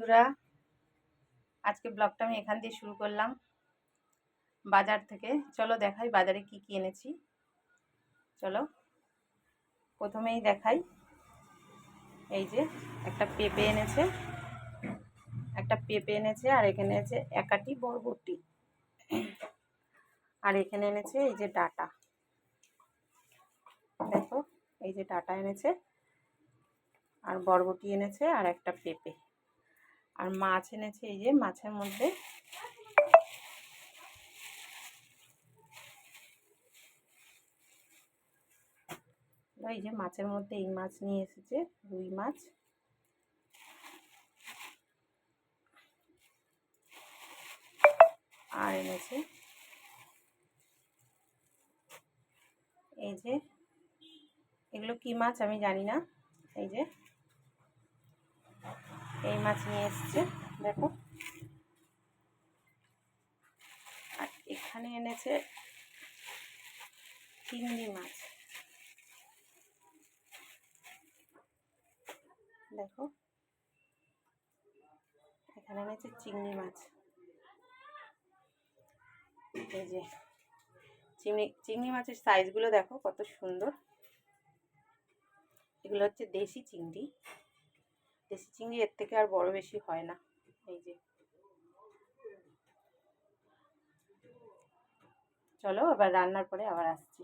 বন্ধুরা, আজকে ব্লগটা আমি এখান দিয়ে শুরু করলাম, বাজার থেকে। চলো দেখাই বাজারে কি কি এনেছি। চলো প্রথমেই দেখাই, এই যে একটা পেঁপে এনেছে, আর এখানে আছে একাটি বরবটি, আর এখানে এনেছে এই যে ডাটা। দেখো, এই যে ডাটা এনেছে, আর বরবটি এনেছে, আর একটা পেঁপে, আর মাছ এনেছে। এই যে মাছের মধ্যে এই মাছ নিয়ে এসেছে, রুই মাছ। আর এনেছে এই যে, এগুলো কি মাছ আমি জানি না। এই যে এই মাছ নিয়ে এসেছে, দেখো। আর এখানে এনেছে চিংড়ি মাছ, দেখো এখানে এনেছে চিংড়ি মাছ। এই যে চিংড়ি মাছের সাইজগুলো দেখো কত সুন্দর। এগুলো হচ্ছে দেশি চিংড়ি, এর থেকে আর বড় বেশি হয় না। এই যে, চলো আবার রান্নার পরে আবার আসছি।